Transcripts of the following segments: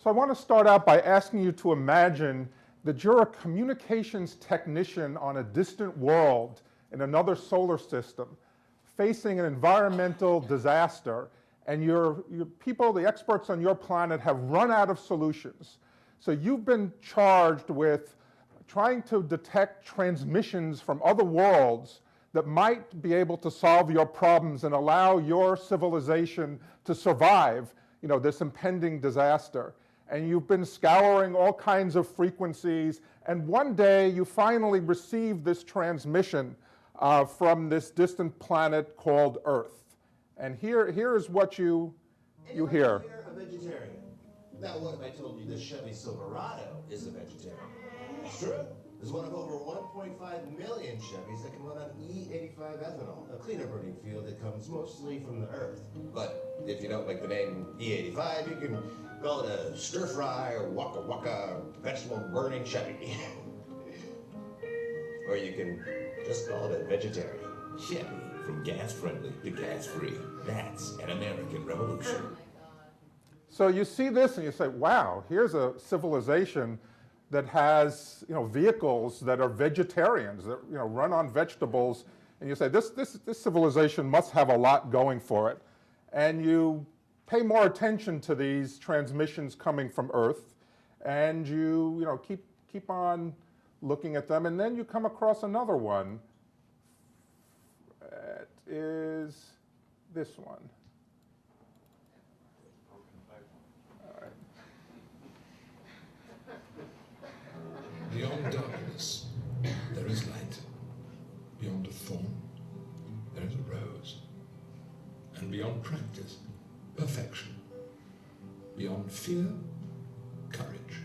So I want to start out by asking you to imagine that you're a communications technician on a distant world in another solar system, facing an environmental disaster, and your people, the experts on your planet, have run out of solutions. So you've been charged with trying to detect transmissions from other worlds that might be able to solve your problems and allow your civilization to survive, this impending disaster. And you've been scouring all kinds of frequencies, and one day you finally receive this transmission from this distant planet called Earth. And here is what you hear. Here, a vegetarian. Now, what if I told you this Chevy Silverado is a vegetarian? It's true. It's one of over 1.5 million Chevys that can run on E85 ethanol, a cleaner burning fuel that comes mostly from the earth. But if you don't like the name E85, you can call it a stir-fry or waka-waka vegetable burning Chevy. Or you can just call it a vegetarian. Chevy, from gas-friendly to gas-free. That's an American revolution. So you see this and you say, wow, here's a civilization that has vehicles that are vegetarians, that run on vegetables, and you say this civilization must have a lot going for it. And you pay more attention to these transmissions coming from Earth, and you keep on looking at them, and then you come across another one. It is this one. Beyond darkness, there is light. Beyond a thorn, there is a rose. And beyond practice, perfection. Beyond fear, courage.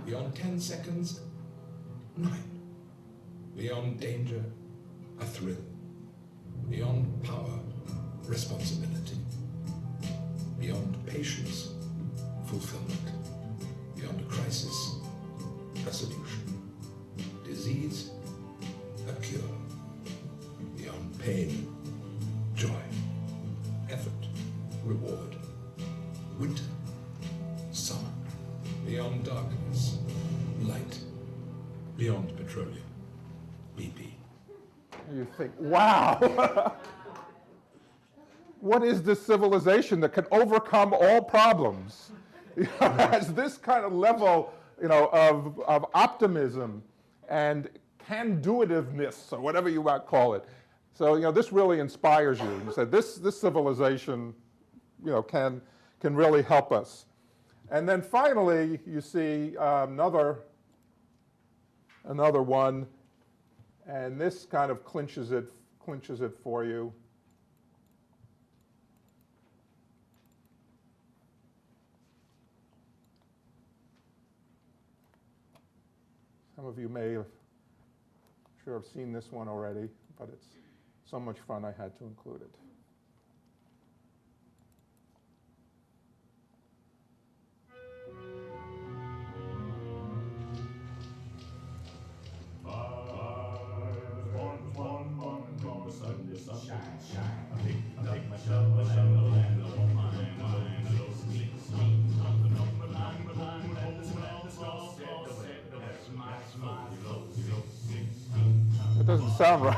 Beyond 10 seconds, 9. Beyond danger, a thrill. Beyond power, responsibility. Beyond patience, fulfillment. Beyond a crisis, a solution. Disease, a cure. Beyond pain, joy. Effort, reward. Winter, summer. Beyond darkness, light. Beyond petroleum, BP. You think, wow, what is this civilization that can overcome all problems? Has this kind of level of optimism and can-do-itiveness, or whatever you might call it. So, this really inspires you. You said this civilization, can really help us. And then finally, you see another one, and this kind of clinches it for you. Some of you may have seen this one already, but it's so much fun I had to include it. It doesn't sound right.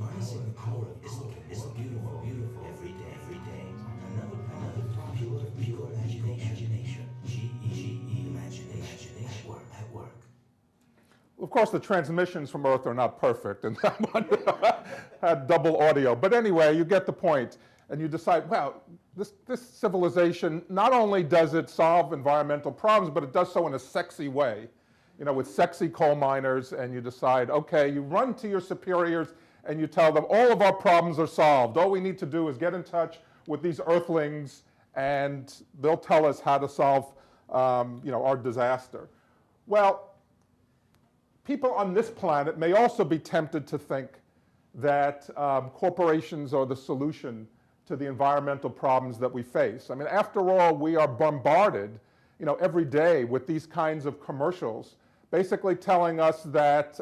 Harnessing the power of is beautiful, every day. Another pure imagination. GE imagination at work. Of course, the transmissions from Earth are not perfect, and that one had double audio. But anyway, you get the point, and you decide, well, this civilization, not only does it solve environmental problems, but it does so in a sexy way, with sexy coal miners, and you decide, okay, you run to your superiors, and you tell them all of our problems are solved. All we need to do is get in touch with these Earthlings, and they'll tell us how to solve our disaster. Well, people on this planet may also be tempted to think that corporations are the solution to the environmental problems that we face. I mean, after all, we are bombarded, every day with these kinds of commercials, basically telling us that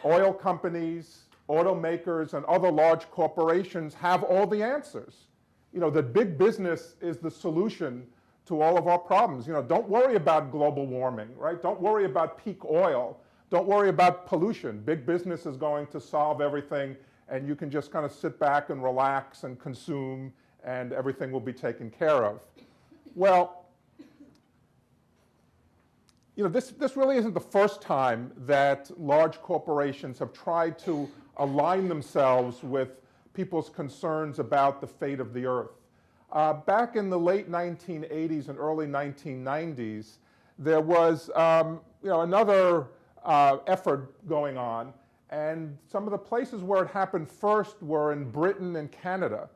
oil companies, automakers, and other large corporations have all the answers. That big business is the solution to all of our problems. Don't worry about global warming, right? Don't worry about peak oil. Don't worry about pollution. Big business is going to solve everything, and you can just kind of sit back and relax and consume, and everything will be taken care of. Well, this really isn't the first time that large corporations have tried to align themselves with people's concerns about the fate of the Earth. Back in the late 1980s and early 1990s, there was another effort going on, and some of the places where it happened first were in Britain and Canada.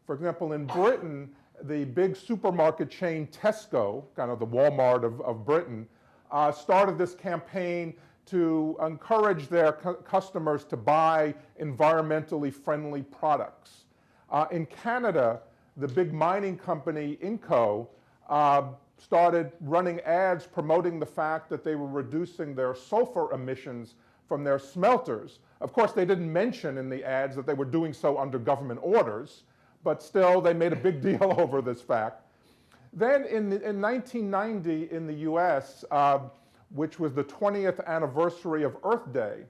For example, in Britain, the big supermarket chain Tesco, kind of the Walmart of Britain, started this campaign to encourage their customers to buy environmentally friendly products. In Canada, the big mining company Inco started running ads promoting the fact that they were reducing their sulfur emissions from their smelters. Of course, they didn't mention in the ads that they were doing so under government orders, but still they made a big deal over this fact. Then in 1990 in the US, which was the 20th anniversary of Earth Day,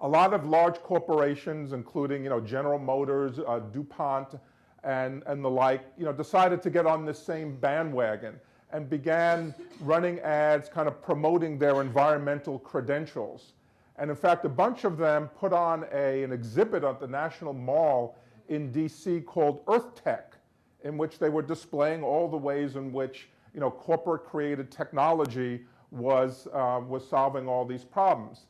a lot of large corporations, including General Motors, DuPont, and the like, decided to get on this same bandwagon and began running ads kind of promoting their environmental credentials. And in fact, a bunch of them put on an exhibit at the National Mall in DC called Earth Tech, in which they were displaying all the ways in which corporate created technology was solving all these problems.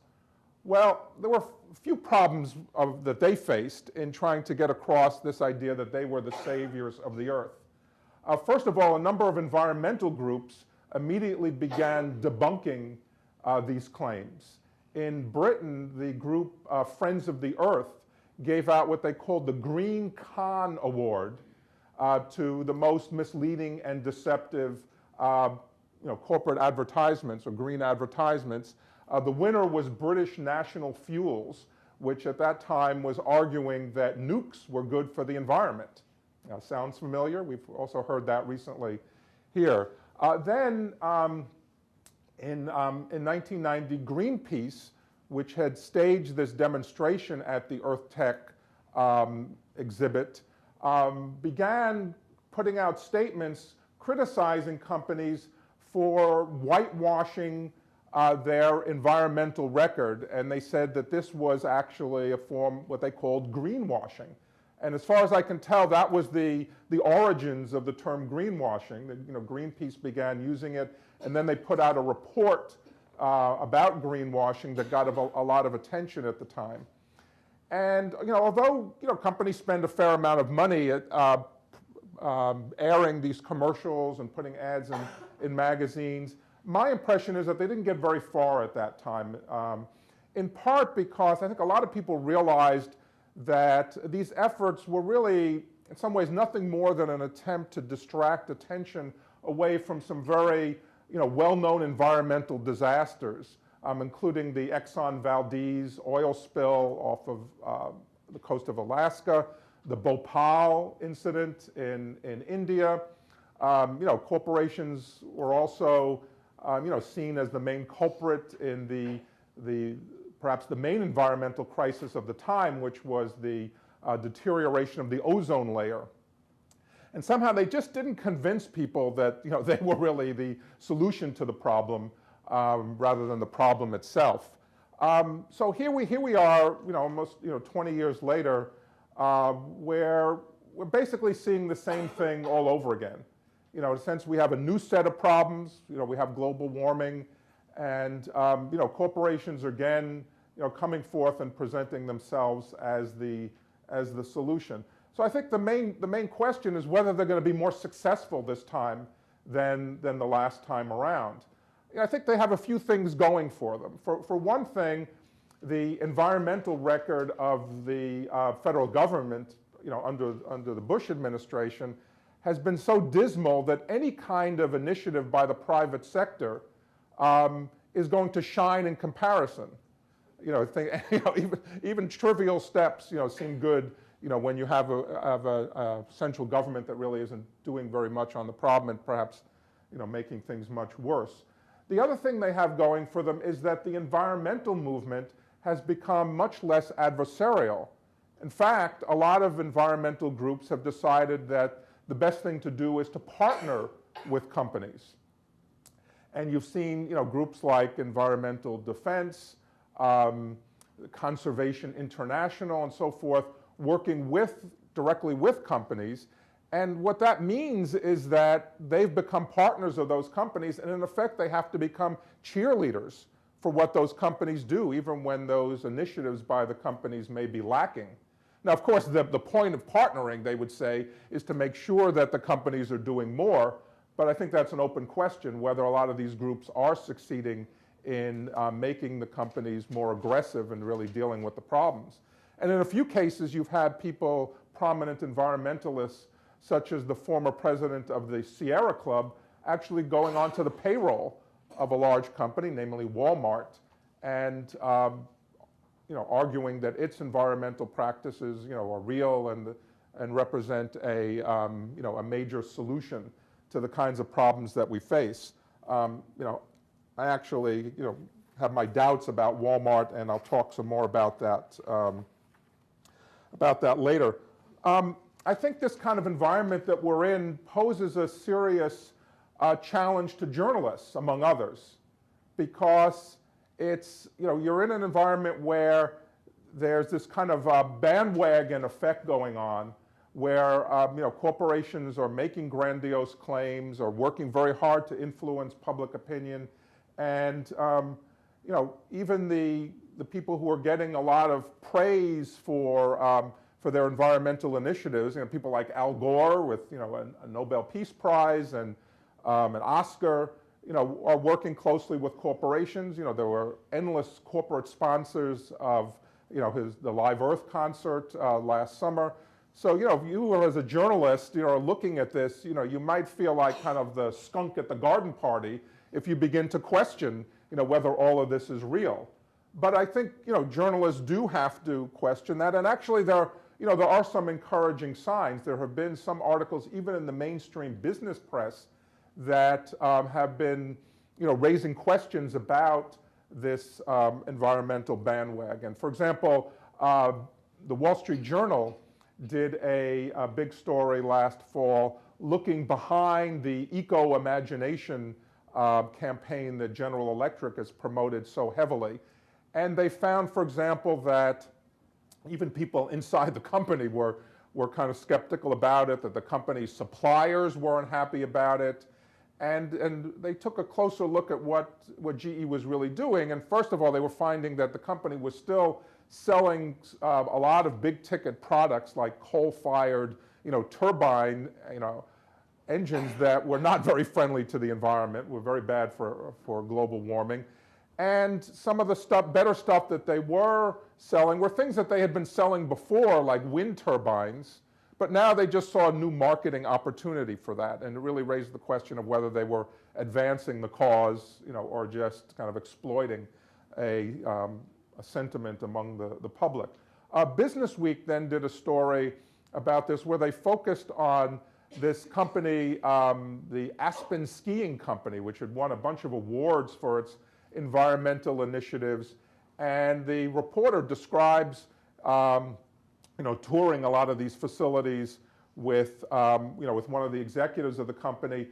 Well, there were a few problems that they faced in trying to get across this idea that they were the saviors of the Earth. First of all, a number of environmental groups immediately began debunking these claims. In Britain, the group Friends of the Earth gave out what they called the Green Con Award to the most misleading and deceptive corporate advertisements or green advertisements. The winner was British National Fuels, which at that time was arguing that nukes were good for the environment. Sounds familiar? We've also heard that recently here. Then in 1990, Greenpeace, which had staged this demonstration at the Earth Tech exhibit, began putting out statements criticizing companies for whitewashing their environmental record, and they said that this was actually a form, what they called greenwashing. And as far as I can tell, that was the origins of the term greenwashing. Greenpeace began using it, and then they put out a report about greenwashing that got a lot of attention at the time. And although companies spend a fair amount of money at airing these commercials and putting ads in magazines, my impression is that they didn't get very far at that time, in part because I think a lot of people realized that these efforts were really, in some ways, nothing more than an attempt to distract attention away from some very well-known environmental disasters, including the Exxon Valdez oil spill off of the coast of Alaska, the Bhopal incident in India. Corporations were also seen as the main culprit in perhaps the main environmental crisis of the time, which was the deterioration of the ozone layer. And somehow they just didn't convince people that they were really the solution to the problem rather than the problem itself. So here we are, almost 20 years later, where we're basically seeing the same thing all over again. In a sense, we have a new set of problems. We have global warming, and corporations are again, coming forth and presenting themselves as the solution. So I think the main question is whether they're going to be more successful this time than the last time around. I think they have a few things going for them. For one thing, the environmental record of the federal government, under the Bush administration, has been so dismal that any kind of initiative by the private sector is going to shine in comparison. Even trivial steps, seem good, when you have a central government that really isn't doing very much on the problem and perhaps, making things much worse. The other thing they have going for them is that the environmental movement has become much less adversarial. In fact, a lot of environmental groups have decided that the best thing to do is to partner with companies. And you've seen, groups like Environmental Defense, Conservation International, and so forth, working directly with companies. And what that means is that they've become partners of those companies, and in effect, they have to become cheerleaders for what those companies do, even when those initiatives by the companies may be lacking. Now, of course, the point of partnering, they would say, is to make sure that the companies are doing more, but I think that's an open question, whether a lot of these groups are succeeding in making the companies more aggressive and really dealing with the problems. And in a few cases, you've had people, prominent environmentalists, such as the former president of the Sierra Club, actually going onto the payroll of a large company, namely Walmart, and arguing that its environmental practices, are real and represent a major solution to the kinds of problems that we face. I actually, have my doubts about Walmart, and I'll talk some more about that later. I think this kind of environment that we're in poses a serious challenge to journalists, among others, because it's, you're in an environment where there's this kind of bandwagon effect going on, where corporations are making grandiose claims or working very hard to influence public opinion, and even the people who are getting a lot of praise for their environmental initiatives, people like Al Gore with a Nobel Peace Prize and an Oscar, are working closely with corporations. There were endless corporate sponsors of the Live Earth concert last summer. So if you as a journalist are looking at this, you might feel like kind of the skunk at the garden party if you begin to question whether all of this is real. But I think journalists do have to question that, and actually there are some encouraging signs. There have been some articles, even in the mainstream business press, that have been, raising questions about this environmental bandwagon. For example, the Wall Street Journal did a big story last fall looking behind the eco-imagination campaign that General Electric has promoted so heavily. And they found, for example, that even people inside the company were kind of skeptical about it, that the company's suppliers weren't happy about it. And they took a closer look at what GE was really doing. And first of all, they were finding that the company was still selling a lot of big ticket products like coal-fired, turbine, engines that were not very friendly to the environment, were very bad for global warming. And some of the better stuff that they were selling were things that they had been selling before, like wind turbines, but now they just saw a new marketing opportunity for that, and it really raised the question of whether they were advancing the cause, or just kind of exploiting a sentiment among the public. Business Week then did a story about this where they focused on this company, the Aspen Skiing Company, which had won a bunch of awards for its environmental initiatives, and the reporter describes touring a lot of these facilities with with one of the executives of the company,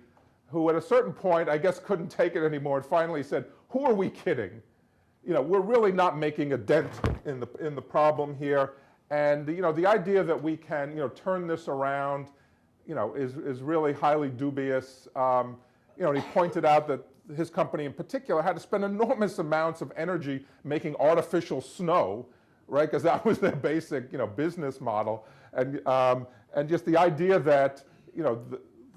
who at a certain point I guess couldn't take it anymore and finally said, "Who are we kidding? We're really not making a dent in the problem here, and the idea that we can turn this around is really highly dubious." And he pointed out that his company in particular had to spend enormous amounts of energy making artificial snow, right? Because that was their basic, business model, and just the idea that,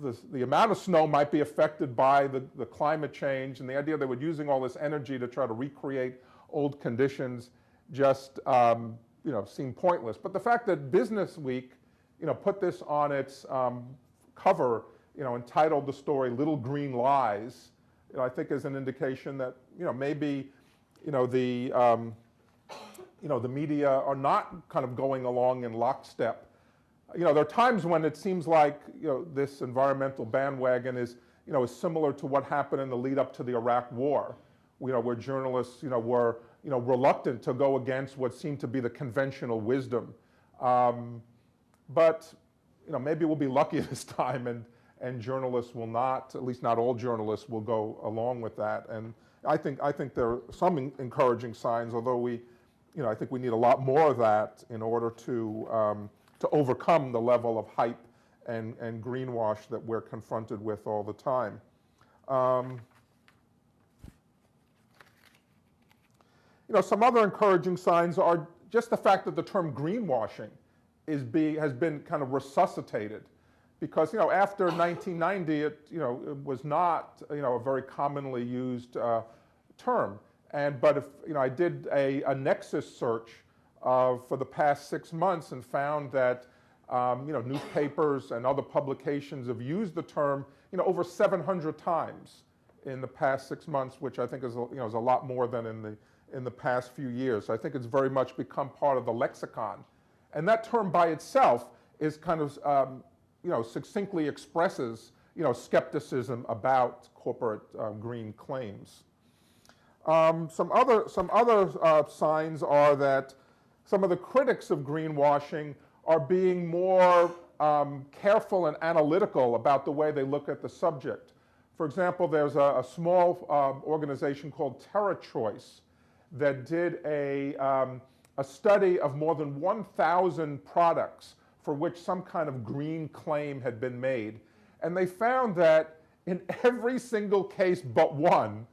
the amount of snow might be affected by the climate change, and the idea they were using all this energy to try to recreate old conditions just, seemed pointless. But the fact that Business Week, put this on its cover, entitled the story "Little Green Lies," I think is an indication that, maybe, the media are not kind of going along in lockstep. There are times when it seems like, this environmental bandwagon is, is similar to what happened in the lead up to the Iraq War, where journalists, were, reluctant to go against what seemed to be the conventional wisdom. But, maybe we'll be lucky this time, and journalists will not, at least not all journalists, will go along with that. And I think there are some encouraging signs, although I think we need a lot more of that in order to overcome the level of hype and greenwash that we're confronted with all the time. Some other encouraging signs are just the fact that the term greenwashing has been kind of resuscitated, because after 1990 it was not a very commonly used term. But if I did a Nexus search for the past 6 months and found that newspapers and other publications have used the term over 700 times in the past 6 months, which I think is is a lot more than in the past few years. So I think it's very much become part of the lexicon, and that term by itself is kind of succinctly expresses skepticism about corporate green claims. Some other signs are that some of the critics of greenwashing are being more careful and analytical about the way they look at the subject. For example, there's a small organization called TerraChoice that did a study of more than 1,000 products for which some kind of green claim had been made. And they found that in every single case but one,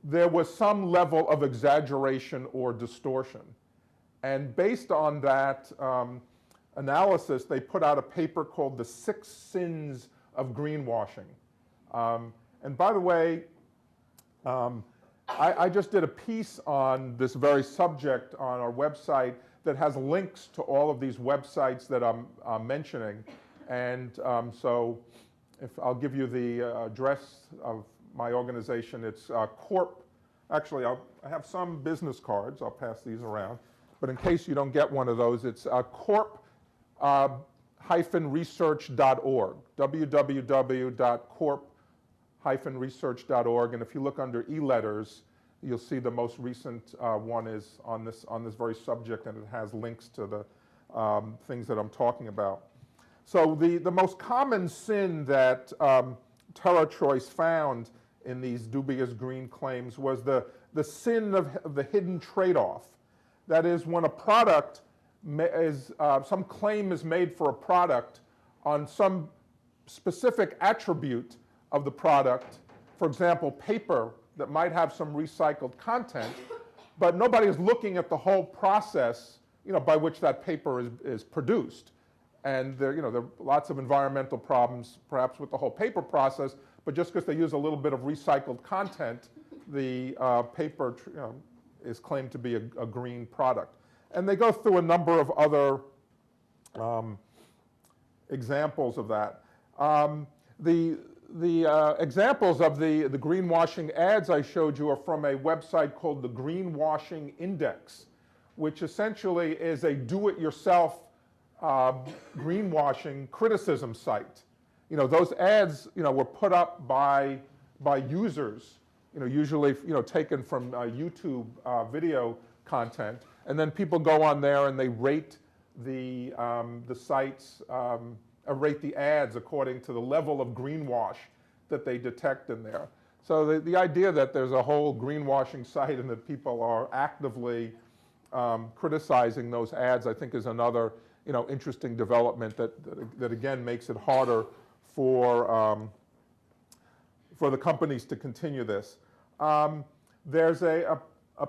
there was some level of exaggeration or distortion. And based on that analysis, they put out a paper called The 6 Sins of Greenwashing. And by the way, I just did a piece on this very subject on our website that has links to all of these websites that I'm mentioning. And so if I'll give you the address of my organization, it's Corp. Actually, I have some business cards. I'll pass these around. But in case you don't get one of those, it's corp-research.org, www.corp-research.org. And if you look under e-letters, you'll see the most recent one is on this very subject, and it has links to the things that I'm talking about. So the most common sin that TerraChoice found in these dubious green claims was the sin of the hidden tradeoff. That is, when a product is, some claim is made for a product on some specific attribute of the product, for example, paper that might have some recycled content, but nobody is looking at the whole process, by which that paper is produced. And there are lots of environmental problems, perhaps, with the whole paper process, but just because they use a little bit of recycled content, the paper is claimed to be a green product. And they go through a number of other examples of that. The examples of the greenwashing ads I showed you are from a website called the Greenwashing Index, which essentially is a do-it-yourself greenwashing criticism site. Those ads, were put up by users, usually, taken from YouTube video content, and then people go on there and they rate the sites, rate the ads according to the level of greenwash that they detect in there. So the idea that there's a whole greenwashing site and that people are actively criticizing those ads, I think, is another interesting development that again makes it harder for the companies to continue this. There's a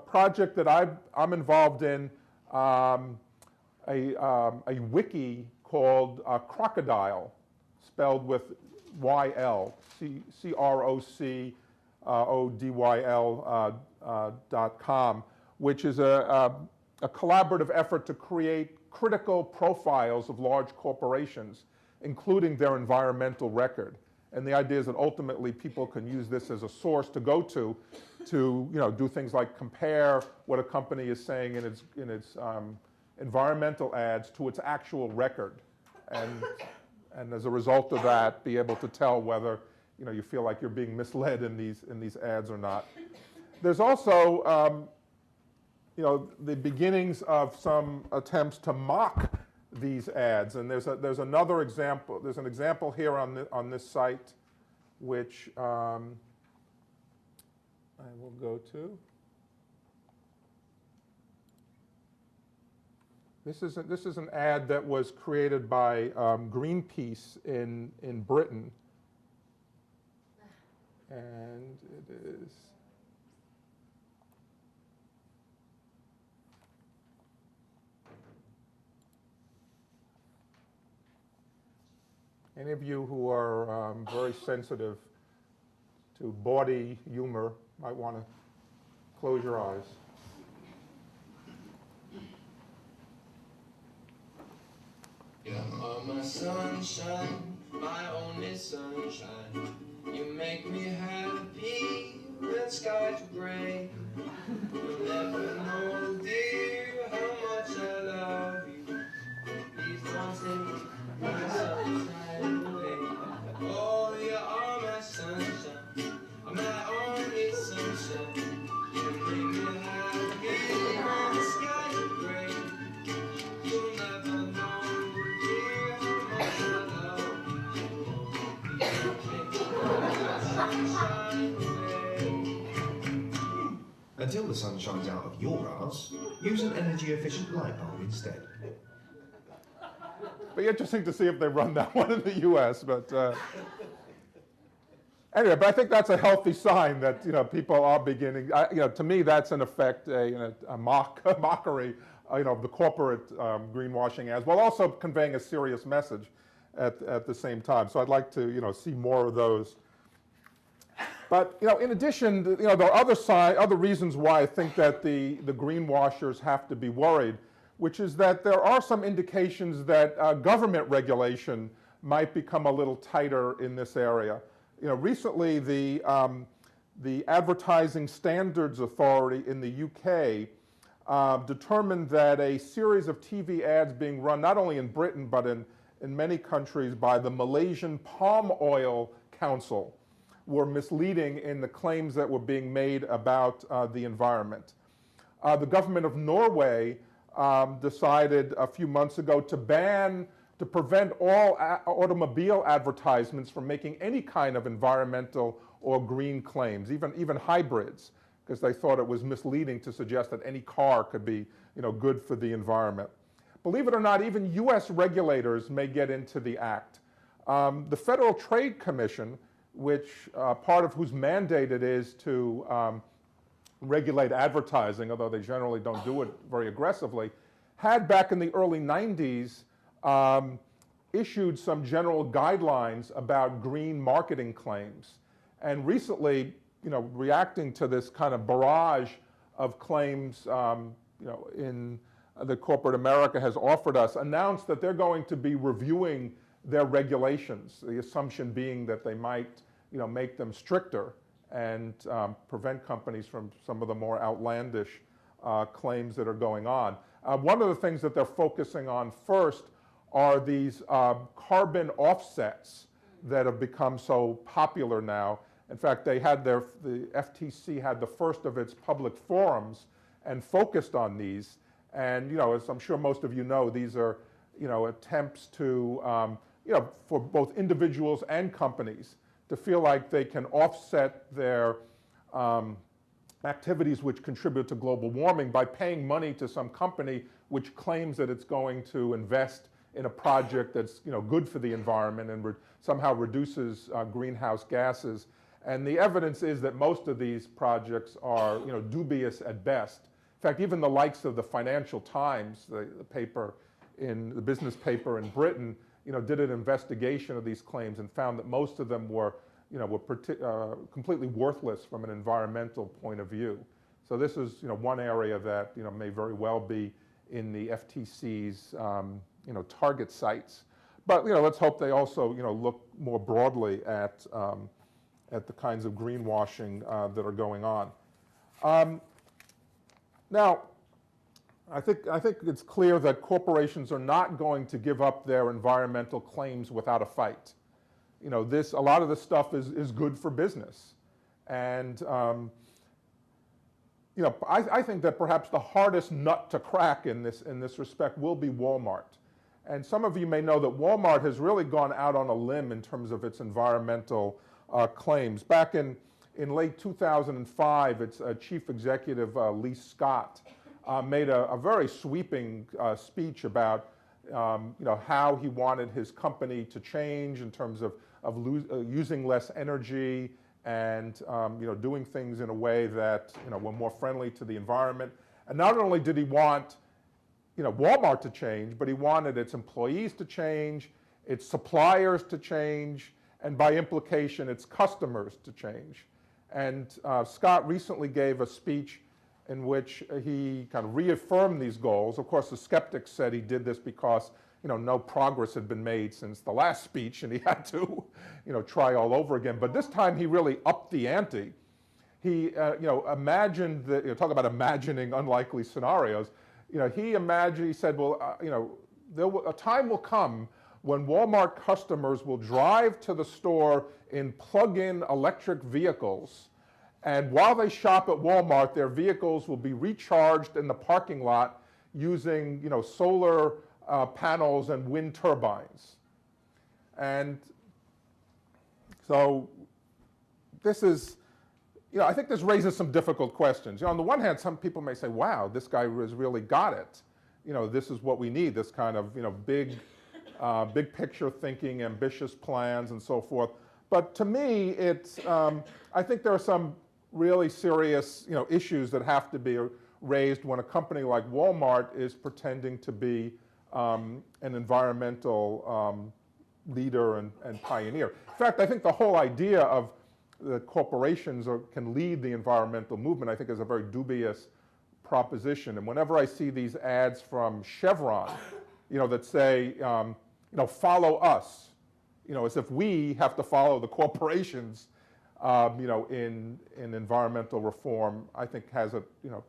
project that I'm involved in a wiki called Crocodile, spelled with YL, crocodyle.com, which is a collaborative effort to create critical profiles of large corporations, including their environmental record. And the idea is that ultimately people can use this as a source to go to do things like compare what a company is saying in its environmental ads to its actual record, and as a result of that, be able to tell whether you feel like you're being misled in these ads or not. There's also the beginnings of some attempts to mock these ads, and there's another example. There's an example here on this site, which I will go to. This is an ad that was created by Greenpeace in Britain, and it is. Any of you who are very sensitive to bawdy humor might want to close your eyes. You are my sunshine, my only sunshine. You make me happy when skies are gray. You'll never know, dear, how much I love you. Please don't take my sunshine away. Oh, you are my sunshine, my only sunshine. You make me happy when the skies are gray. You'll never know, dear, how much I love you. Please don't take my sunshine away. Until the sun shines out of your ass, use an energy-efficient light bulb instead. Be interesting to see if they run that one in the U.S. But anyway, but I think that's a healthy sign that people are beginning. To me, that's in effect a mockery, of the corporate greenwashing ads, while also conveying a serious message at the same time. So I'd like to see more of those. But in addition, there are other reasons why I think that the greenwashers have to be worried, which is that there are some indications that government regulation might become a little tighter in this area. Recently the Advertising Standards Authority in the UK determined that a series of TV ads being run not only in Britain but in many countries by the Malaysian Palm Oil Council were misleading in the claims that were being made about the environment. The government of Norway decided a few months ago to prevent all automobile advertisements from making any kind of environmental or green claims, even hybrids, because they thought it was misleading to suggest that any car could be good for the environment. Believe it or not, even US regulators may get into the act. The Federal Trade Commission, which part of whose mandate it is to regulate advertising, although they generally don't do it very aggressively, had back in the early 90s issued some general guidelines about green marketing claims. And recently, reacting to this kind of barrage of claims, in that corporate America has offered us, announced that they're going to be reviewing their regulations, the assumption being that they might make them stricter and prevent companies from some of the more outlandish claims that are going on. One of the things that they're focusing on first are these carbon offsets that have become so popular now. In fact, the FTC had the first of its public forums and focused on these. And as I'm sure most of you know, these are attempts to for both individuals and companies to feel like they can offset their activities which contribute to global warming by paying money to some company which claims that it's going to invest in a project that's good for the environment and somehow reduces greenhouse gases. And the evidence is that most of these projects are dubious at best fact, even the likes of the Financial Times, the paper the business paper in Britain, did an investigation of these claims and found that most of them were completely worthless from an environmental point of view. So this is, one area that, may very well be in the FTC's, target sites. But, let's hope they also, look more broadly at the kinds of greenwashing that are going on. Now, I think it's clear that corporations are not going to give up their environmental claims without a fight. A lot of this stuff is good for business. And, I think that perhaps the hardest nut to crack in this respect will be Walmart. And some of you may know that Walmart has really gone out on a limb in terms of its environmental claims. Back in late 2005, its chief executive, Lee Scott, made a very sweeping speech about how he wanted his company to change in terms of using less energy and doing things in a way that were more friendly to the environment. And not only did he want Walmart to change, but he wanted its employees to change, its suppliers to change, and by implication, its customers to change. And Scott recently gave a speech in which he kind of reaffirmed these goals. Of course, the skeptics said he did this because no progress had been made since the last speech, and he had to try all over again. But this time, he really upped the ante. He imagined talk about imagining unlikely scenarios. He said, well, a time will come when Walmart customers will drive to the store in plug-in electric vehicles, and while they shop at Walmart, their vehicles will be recharged in the parking lot using, solar panels and wind turbines. And so this is, I think this raises some difficult questions. On the one hand, some people may say, wow, this guy has really got it. This is what we need, this kind of, big picture thinking, ambitious plans, and so forth. But to me, I think there are some really serious, issues that have to be raised when a company like Walmart is pretending to be an environmental leader and pioneer. In fact, I think the whole idea of the corporations can lead the environmental movement, I think, is a very dubious proposition. And whenever I see these ads from Chevron, that say, follow us, as if we have to follow the corporations, in environmental reform, I think has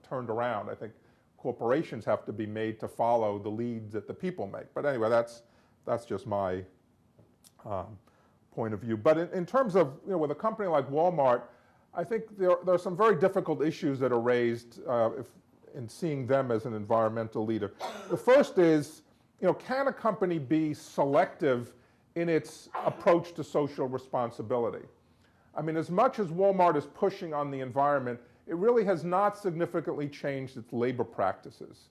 turned around. I think corporations have to be made to follow the leads that the people make. But anyway, that's just my point of view. But in terms of, with a company like Walmart, I think there are some very difficult issues that are raised in seeing them as an environmental leader. The first is, can a company be selective in its approach to social responsibility? I mean, as much as Walmart is pushing on the environment, it really has not significantly changed its labor practices.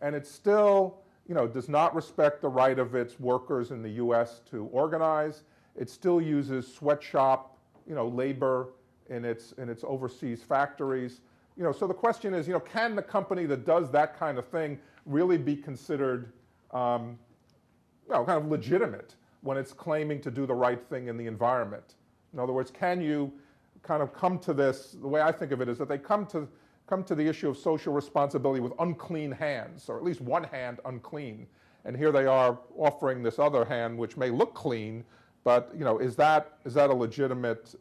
And it still, does not respect the right of its workers in the US to organize. It still uses sweatshop, labor in its overseas factories. So the question is, can the company that does that kind of thing really be considered, kind of legitimate when it's claiming to do the right thing in the environment? In other words, can you kind of come to this, the way I think of it is that they come to the issue of social responsibility with unclean hands, or at least one hand unclean. And here they are offering this other hand, which may look clean, but is that a legitimate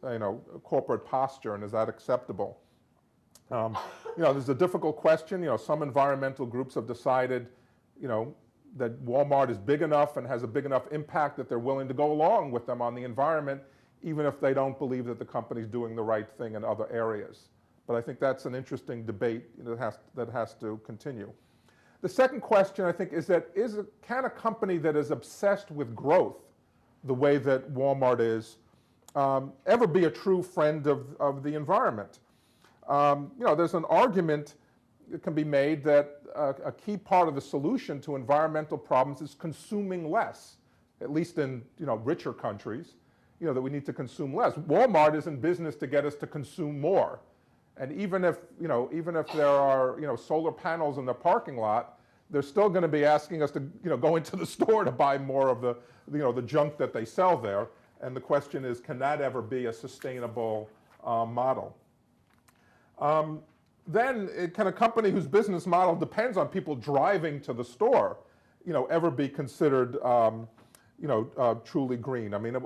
corporate posture, and is that acceptable? There's a difficult question. Some environmental groups have decided, that Walmart is big enough and has a big enough impact that they're willing to go along with them on the environment, even if they don't believe that the company's doing the right thing in other areas. But I think that's an interesting debate that has to continue. The second question, I think, is can a company that is obsessed with growth, the way that Walmart is, ever be a true friend of the environment? There's an argument that can be made that a key part of the solution to environmental problems is consuming less, at least in richer countries, that we need to consume less. Walmart is in business to get us to consume more. And even if there are, solar panels in the parking lot, they're still going to be asking us to, go into the store to buy more of the junk that they sell there. And the question is, can that ever be a sustainable model? Then can a company whose business model depends on people driving to the store, ever be considered, truly green? I mean,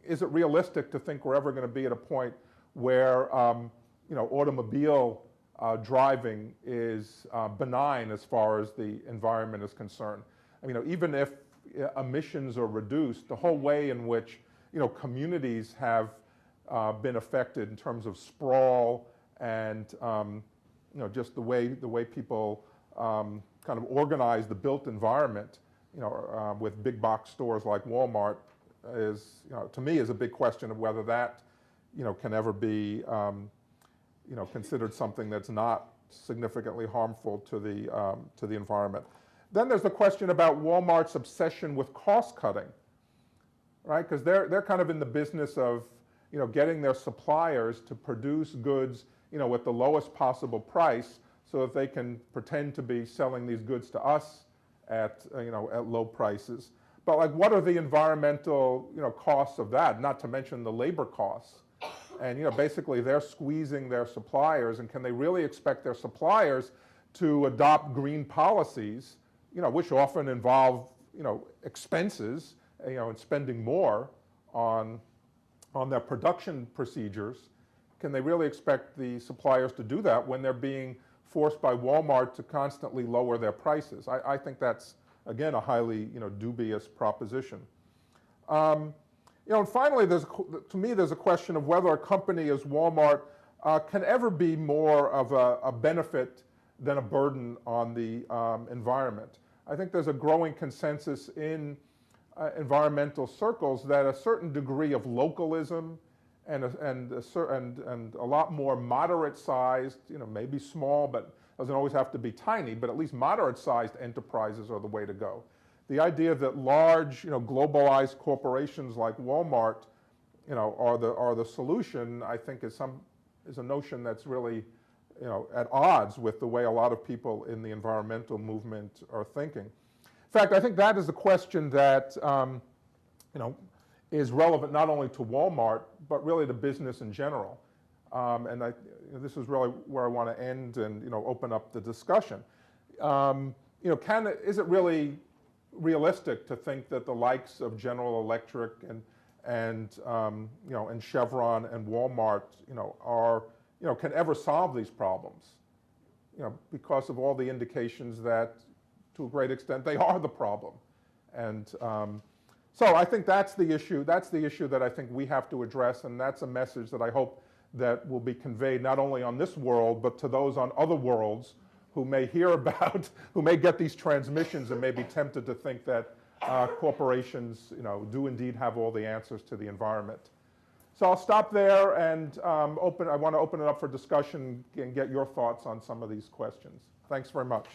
is it realistic to think we're ever going to be at a point where, automobile driving is benign as far as the environment is concerned? I mean, even if emissions are reduced, the whole way in which, communities have been affected in terms of sprawl and, just the way people kind of organize the built environment, with big box stores like Walmart is, to me, is a big question of whether that, can ever be, considered something that's not significantly harmful to the environment. Then there's the question about Walmart's obsession with cost cutting, right? Because they're kind of in the business of, getting their suppliers to produce goods, at the lowest possible price, so that they can pretend to be selling these goods to us at, at low prices. But like, what are the environmental, costs of that? Not to mention the labor costs. And basically they're squeezing their suppliers, and can they really expect their suppliers to adopt green policies, which often involve, expenses, and spending more on their production procedures? Can they really expect the suppliers to do that when they're being forced by Walmart to constantly lower their prices? I think that's, again, a highly, dubious proposition. And finally, to me, there's a question of whether a company as Walmart can ever be more of a benefit than a burden on the environment. I think there's a growing consensus in environmental circles that a certain degree of localism and a lot more moderate-sized, maybe small, but doesn't always have to be tiny, but at least moderate-sized enterprises are the way to go. The idea that large, globalized corporations like Walmart, are the solution, I think, is a notion that's really, at odds with the way a lot of people in the environmental movement are thinking. In fact, I think that is a question that, is relevant not only to Walmart, but really to business in general. And this is really where I want to end and, open up the discussion. Is it really realistic to think that the likes of General Electric and Chevron and Walmart, can ever solve these problems? Because of all the indications that, to a great extent, they are the problem. And so I think that's the issue. That's the issue that I think we have to address, and that's a message that I hope that will be conveyed not only on this world, but to those on other worlds who may hear about, who may get these transmissions and may be tempted to think that corporations, do indeed have all the answers to the environment. So I'll stop there and I want to open it up for discussion and get your thoughts on some of these questions. Thanks very much.